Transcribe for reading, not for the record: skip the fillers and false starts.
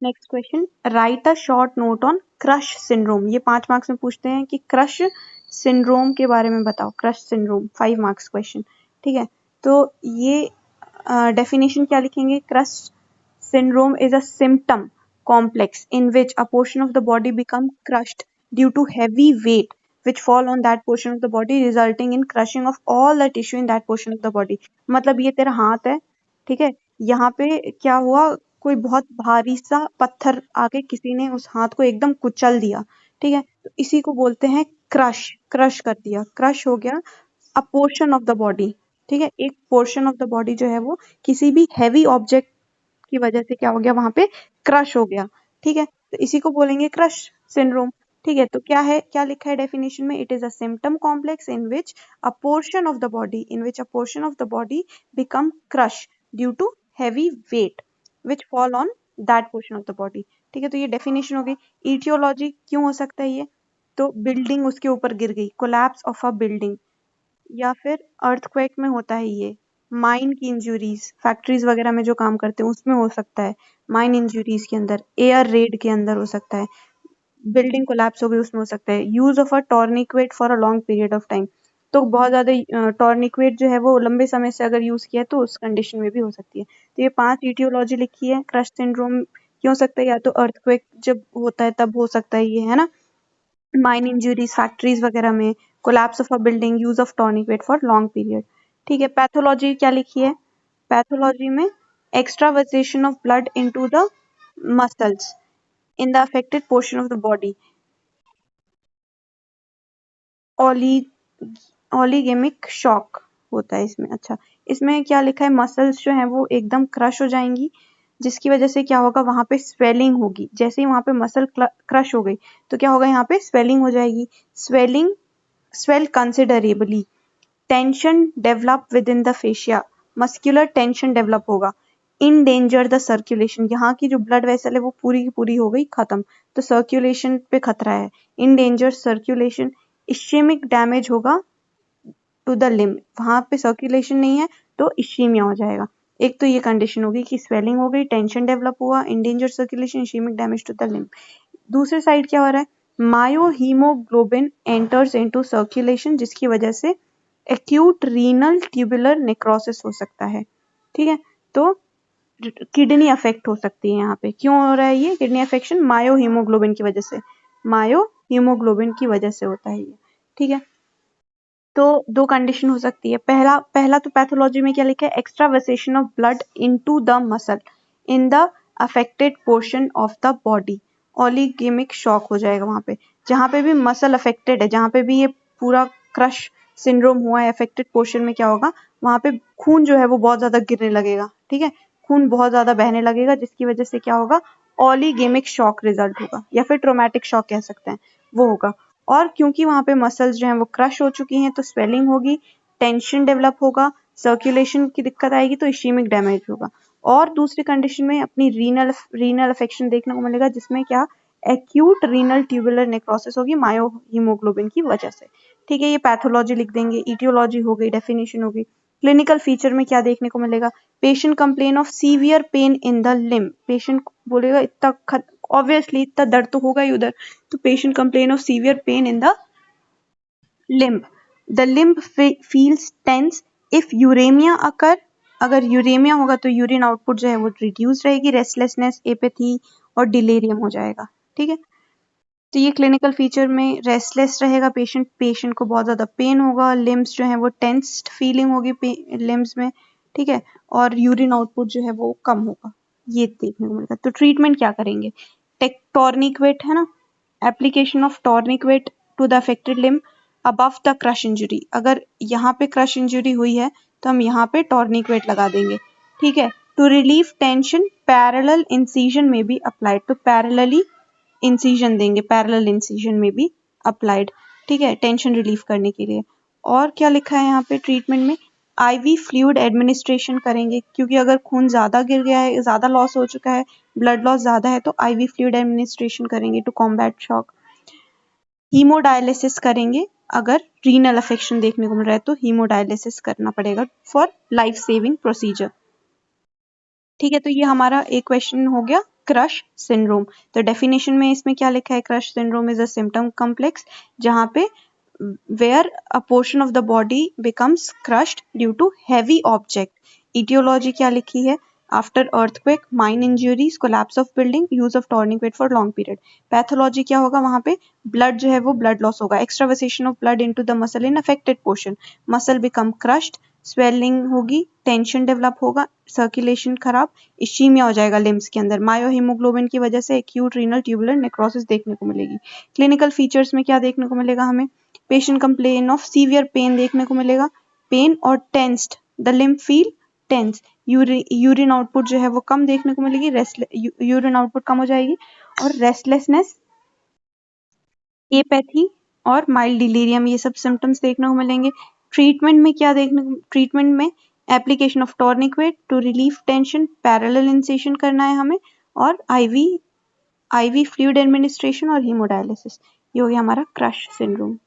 Next question, right a short note on crush syndrome. ये 5 marks में पूछते हैं कि क्रश सिंड्रोम के बारे में बताओ। क्रश सिंड्रोम 5 मार्क्स क्वेश्चन, ठीक है। तो ये डेफिनेशन क्या लिखेंगे? Crush syndrome is a symptom complex in which a portion of the body become crushed due to heavy weight which fall on that portion of the body resulting in crushing of all the tissue in that portion of the body। मतलब ये तेरा हाथ है, ठीक है, यहाँ पे क्या हुआ, कोई बहुत भारी सा पत्थर आके किसी ने उस हाथ को एकदम कुचल दिया, ठीक है, तो इसी को बोलते हैं क्रश। क्रश कर दिया, क्रश हो गया अ पोर्शन ऑफ द बॉडी, ठीक है, एक पोर्शन ऑफ द बॉडी जो है वो किसी भी हैवी ऑब्जेक्ट की वजह से क्या हो गया, वहां पे क्रश हो गया, ठीक है, तो इसी को बोलेंगे क्रश सिंड्रोम, ठीक है। तो क्या है, क्या लिखा है डेफिनेशन में? It is a symptom complex in which a portion of the body become crush due to heavy weight which fall on that portion of the body, ठीक है। तो ये डेफिनेशन हो गई। इटियोलॉजी क्यों हो सकता है ये? तो बिल्डिंग उसके ऊपर गिर गई, कोलैप्स ऑफ अ बिल्डिंग, या फिर अर्थक्वेक में होता है ये, माइन की इंजुरीज, फैक्ट्रीज वगैरह में जो काम करते हैं उसमें हो सकता है, माइन इंजुरीज के अंदर, एयर रेड के अंदर हो सकता है, बिल्डिंग कोलैप्स हो गई उसमें हो सकता है, use of a tourniquet for a long period of time, तो बहुत ज्यादा टॉर्निक्वेट जो है वो लंबे समय से अगर यूज किया है तो उस कंडीशन में भी हो सकती है। तो ये 5 ईटियोलॉजी लिखी है। क्रश सिंड्रोम क्यों हो सकता है? या तो अर्थक्वेक जब होता है तब हो सकता है ये, है ना, माइन इंजुरीज फैक्ट्रीज वगैरह में, collapse of a building, use of tourniquet for long period, ठीक है। पैथोलॉजी क्या लिखी है? पैथोलॉजी में extravasation of blood into the muscles in the affected portion of the body, oligaemic shock होता है इसमें। अच्छा, इसमें क्या लिखा है? मसल्स जो है वो एकदम क्रश हो जाएंगी, जिसकी वजह से क्या होगा, वहां पे स्वेलिंग होगी। जैसे ही वहां पे मसल क्रश हो गई तो क्या होगा, यहाँ पे स्वेलिंग हो जाएगी। Swell considerably, tension develop with in the fascia, muscular tension develop होगा, इन डेंजर द सर्कुलेशन, यहाँ की जो ब्लड वेसल है वो पूरी की पूरी हो गई खत्म, तो सर्कुलेशन पे खतरा है, in danger circulation, ischemic damage होगा टू द लिम्ब, वहां पे सर्कुलेशन नहीं है तो इश्कीमिया हो जाएगा। एक तो ये कंडीशन होगी कि स्वेलिंग हो गई, टेंशन डेवलप हुआ, endanger circulation, ischemic damage to the limb. दूसरे साइड क्या हो रहा है? मायोहीमोग्लोबिन एंटर्स इनटू सर्कुलेशन, जिसकी वजह से एक्यूट रीनल ट्यूबुलर नेक्रोसिस हो सकता है, ठीक है। तो किडनी अफेक्ट हो सकती है। यहाँ पे क्यों हो रहा है ये किडनी अफेक्शन? मायोहीमोग्लोबिन की वजह से, मायोहीमोग्लोबिन की वजह से होता है ये, ठीक है। तो 2 कंडीशन हो सकती है। पहला तो पैथोलॉजी में क्या लिखा है? Extravasation of blood into the muscle in the affected portion of the body, oligaemic shock हो जाएगा वहां पे, जहां पे भी मसल अफेक्टेड है, जहां पे भी ये पूरा क्रश सिंड्रोम हुआ है, अफेक्टेड पोर्शन में क्या होगा, वहां पे खून जो है वो बहुत ज्यादा गिरने लगेगा, ठीक है, खून बहुत ज्यादा बहने लगेगा, जिसकी वजह से क्या होगा, ओलिगेमिक शॉक रिजल्ट होगा, या फिर ट्रोमैटिक शॉक कह सकते हैं, वो होगा। और क्योंकि वहां पे मसल्स जो हैं वो क्रश हो चुकी हैं तो स्वेलिंग होगी, टेंशन डेवलप होगा, सर्कुलेशन की दिक्कत आएगी, तो इश्केमिक डैमेज होगा। और दूसरी कंडीशन में अपनी रीनल अफेक्शन देखने को मिलेगा, जिसमें क्या, एक्यूट रीनल ट्यूबुलर नेक्रोसिस होगी मायोहीमोग्लोबिन की वजह से, ठीक है। ये पैथोलॉजी लिख देंगे। इटियोलॉजी हो गई, डेफिनेशन हो गई। क्लिनिकल फीचर में क्या देखने को मिलेगा? Patient complain of severe pain in the limb, patient बोलेगा इतना ऑब्वियसली इतना दर्द तो होगा ही उधर, तो patient complain of severe pain in the limb, the limb feels tense if uraemia occur, अगर यूरेमिया होगा तो यूरिन आउटपुट जो है वो रिड्यूस रहेगी, रेस्टलेसनेस, एपैथी और डिलेरियम हो जाएगा, ठीक है। तो ये क्लिनिकल फीचर में रेस्टलेस रहेगा पेशेंट को बहुत ज्यादा पेन होगा, लिम्स जो है वो टेंस्ड फीलिंग होगी लिम्स में, ठीक है, और यूरिन आउटपुट जो है वो कम होगा, ये देखने को मिलेगा। तो ट्रीटमेंट क्या करेंगे? टॉर्निक्वेट है ना, application of tourniquet to the affected limb above the crush injury, अगर यहाँ पे क्रश इंजुरी हुई है तो हम यहाँ पे टॉर्निक्वेट लगा देंगे, ठीक है। To relieve tension parallel incision में बी अप्लाइड, तो पैरेलली इंसिजन देंगे, पैरेलल इंसिजन में भी अप्लाइड, ठीक है, टेंशन रिलीफ करने के लिए। और क्या लिखा है यहाँ पे ट्रीटमेंट में? आईवी फ्लूइड एडमिनिस्ट्रेशन करेंगे, क्योंकि अगर खून ज्यादा गिर गया है, ज्यादा लॉस हो चुका है, ब्लड लॉस ज्यादा है, तो आईवी फ्लूइड एडमिनिस्ट्रेशन करेंगे टू कॉम्बैट शॉक। हीमोडायलिसिस करेंगे, अगर रीनल अफेक्शन देखने को मिल रहा है तो हीमोडायलिसिस करना पड़ेगा फॉर लाइफ सेविंग प्रोसीजर, ठीक है। तो ये हमारा एक क्वेश्चन हो गया क्रश सिंड्रोम। तो डेफिनेशन में इसमें क्या लिखा है, crush syndrome is a symptom complex जहाँ पे where a portion of the body becomes crushed due to heavy object। etiology क्या लिखी है, after earthquake, mine injuries, collapse of building, use of tourniquet for long period। Pathology क्या होगा, वहां पे blood जो है वो ब्लड लॉस होगा, extravasation of blood into the muscle in affected portion, muscle become crushed, swelling होगी, टेंशन डेवलप होगा, सर्कुलेशन खराब, इश्ीमिया हो जाएगा लिम्स के अंदर, मायोहीमोग्लोबिन की वजह से एक्यूट रीनल ट्यूबुलर नेक्रोसिस देखने को मिलेगी। क्लिनिकल फीचर्स में क्या देखने को मिलेगा हमें, patient complain of severe pain देखने को मिलेगा, पेन और tensed, the limb feel tense, urine output जो है वो कम देखने को मिलेगी, यूरिन आउटपुट कम हो जाएगी, और रेस्टलेसनेस, एपैथी और माइल्ड डिलीरियम, ये सब सिम्टम्स देखने को मिलेंगे। ट्रीटमेंट में क्या देखने को, ट्रीटमेंट में application of tourniquet to relief tension, parallel incision करना है हमें, और आईवी फ्लूइड एडमिनिस्ट्रेशन और हीमोडायलिसिस। ये हो गया हमारा क्रश सिंड्रोम।